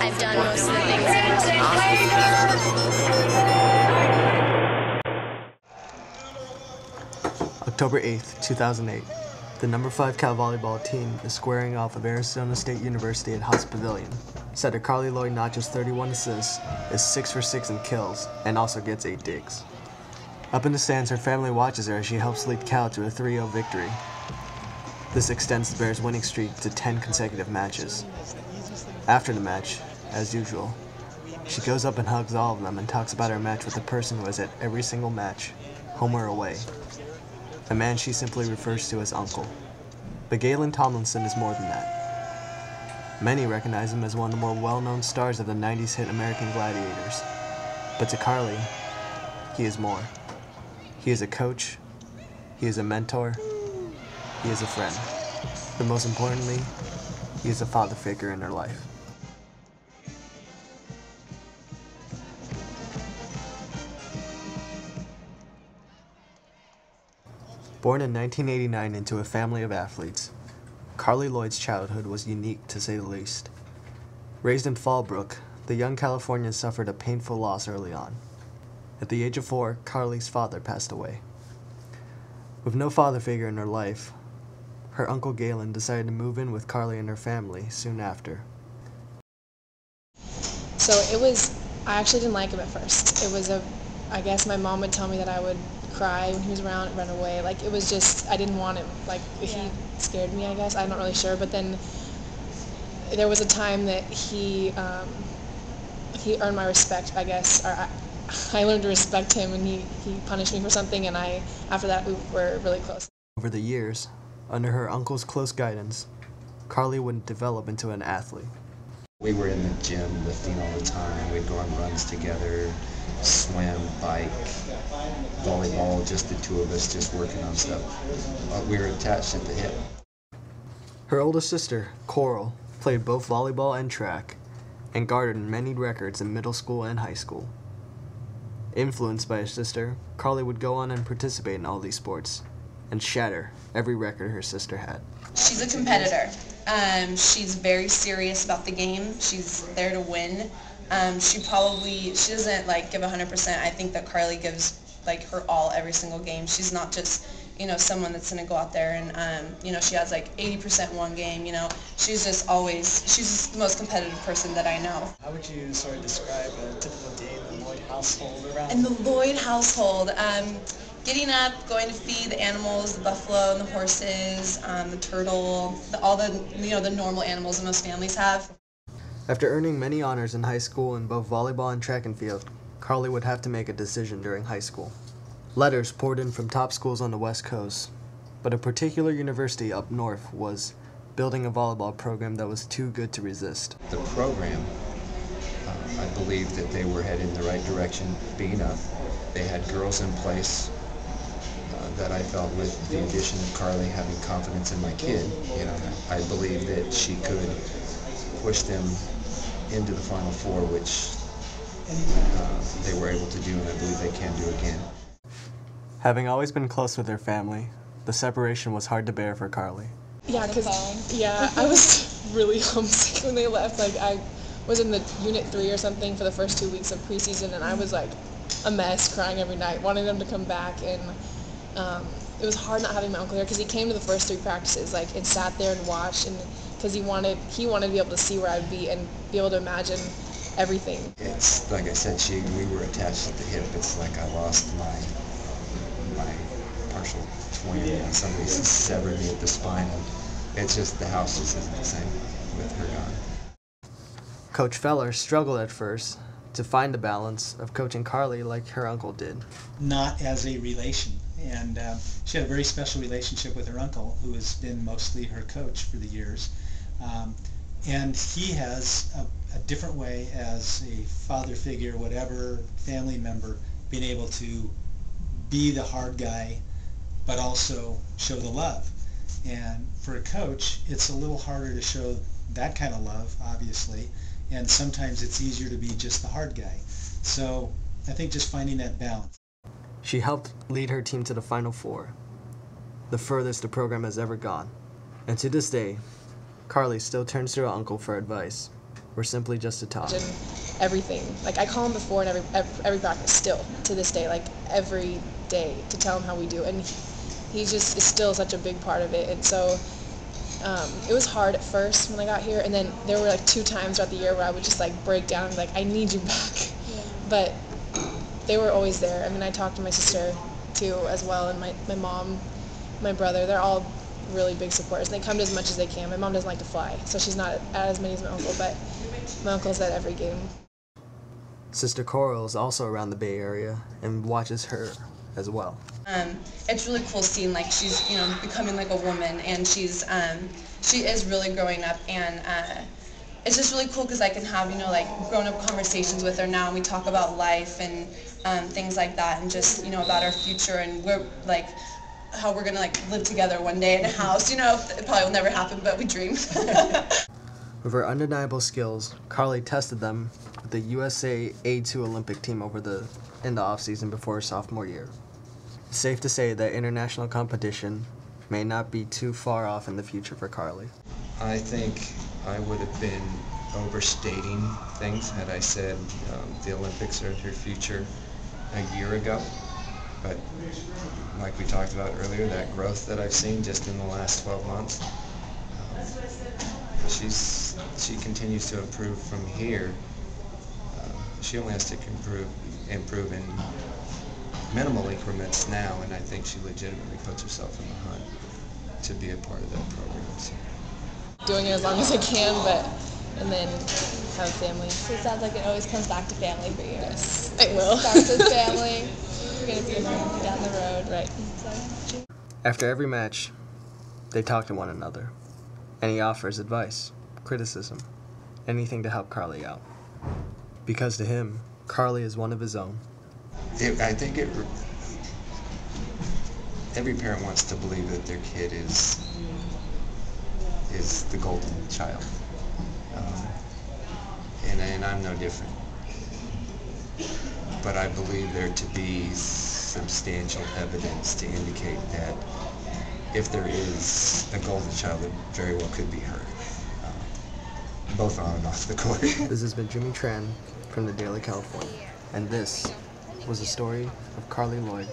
I've done most of the things that October 8th, 2008. The number 5 Cal volleyball team is squaring off of Arizona State University at Haas Pavilion. Setter Carli Lloyd notches 31 assists, is 6 for 6 in kills, and also gets 8 digs. Up in the stands, her family watches her as she helps lead Cal to a 3-0 victory. This extends the Bears' winning streak to 10 consecutive matches. After the match, as usual, she goes up and hugs all of them and talks about her match with the person who was at every single match, home or away. A man she simply refers to as Uncle. But Galen Tomlinson is more than that. Many recognize him as one of the more well-known stars of the 90s hit American Gladiators. But to Carli, he is more. He is a coach, he is a mentor, he is a friend. But most importantly, he is a father figure in her life. Born in 1989 into a family of athletes, Carli Lloyd's childhood was unique to say the least. Raised in Fallbrook, the young Californian suffered a painful loss early on. At the age of 4, Carli's father passed away. With no father figure in her life, her uncle Galen decided to move in with Carli and her family soon after. So I actually didn't like him at first. I guess my mom would tell me that I would cry when he was around and run away. Like, it was just, I didn't want him. Like, he scared me, I guess. I'm not really sure. But then there was a time that he earned my respect, I guess. Or I learned to respect him, and he punished me for something, and after that, we were really close. Over the years, under her uncle's close guidance, Carli would develop into an athlete. We were in the gym lifting all the time. We'd go on runs together, swim, bike, volleyball, just the two of us just working on stuff. We were attached at the hip. Her older sister, Coral, played both volleyball and track, and garnered many records in middle school and high school. Influenced by her sister, Carli would go on and participate in all these sports, and shatter every record her sister had. She's a competitor. She's very serious about the game. She's there to win. She doesn't give 100%. I think that Carli gives her all every single game. She's not just, someone that's going to go out there and, she has 80% one game, She's just the most competitive person that I know. How would you sort of describe a typical day in the Lloyd household around? In the Lloyd household, getting up, going to feed the animals, the buffalo and the horses, the turtle, all the, the normal animals that most families have. After earning many honors in high school in both volleyball and track and field, Carli would have to make a decision during high school. Letters poured in from top schools on the West Coast, but a particular university up north was building a volleyball program that was too good to resist. The program, I believed that they were heading in the right direction, big enough. They had girls in place that I felt with the addition of Carli having confidence in my kid, I believed that she could push them into the Final Four, which they were able to do, and I believe they can do again. Having always been close with her family, the separation was hard to bear for Carli. Yeah, I was really homesick when they left. I was in the Unit 3 or something for the first 2 weeks of preseason, and I was a mess, crying every night, wanting them to come back, and it was hard not having my uncle there because he came to the first 3 practices, and sat there and watched, and because he wanted to be able to see where I'd be and be able to imagine everything. It's like I said, we were attached at the hip. It's like I lost my partial twin, and somebody severed me at the spine, and it's just the house just isn't the same with her gone. Coach Feller struggled at first to find the balance of coaching Carli like her uncle did. Not as a relation, and she had a very special relationship with her uncle, who has been mostly her coach for the years. And he has a different way as a father figure, whatever, family member, being able to be the hard guy, but also show the love. And for a coach, it's a little harder to show that kind of love, obviously, and sometimes it's easier to be just the hard guy. So I think just finding that balance. She helped lead her team to the Final Four, the furthest the program has ever gone. And to this day, Carli still turns to her uncle for advice. or simply just to talk. And everything. Like, I call him before and every practice still to this day, like every day, to tell him how we do. And he just is still such a big part of it. And so it was hard at first when I got here, and then there were like 2 times throughout the year where I would just like break down and be like, I need you back. Yeah. But they were always there. I mean, I talked to my sister too as well, and my mom, my brother, they're all really big supporters. They come to as much as they can. My mom doesn't like to fly, so she's not at as many as my uncle, but my uncle's at every game. Sister Coral is also around the Bay Area and watches her as well. It's really cool seeing like she's, you know, becoming like a woman, and she is really growing up, and it's just really cool because I can have, you know, like grown up conversations with her now, and we talk about life and things like that, and just, you know, about our future, and we're like how we're gonna like live together one day in a house. You know, it probably will never happen, but we dream. With her undeniable skills, Carli tested them with the USA A2 Olympic team in the off-season before her sophomore year. It's safe to say that international competition may not be too far off in the future for Carli. I think I would have been overstating things had I said the Olympics are her future a year ago. But like we talked about earlier, that growth that I've seen just in the last 12 months, she continues to improve from here. She only has to improve in minimal increments now, and I think she legitimately puts herself in the hunt to be a part of that program. So. Doing it as long as I can, and then have family. So it sounds like it always comes back to family for you. Yes, it will. It starts with family. You're going to be down the road. Right. So. After every match, they talk to one another, and he offers advice, criticism, anything to help Carli out. Because to him, Carli is one of his own. I think every parent wants to believe that their kid is the golden child, and I'm no different. But I believe there to be substantial evidence to indicate that if there is a golden child, it very well could be her, both on and off the court. This has been Jimmy Tran from the Daily California, and this was the story of Carli Lloyd.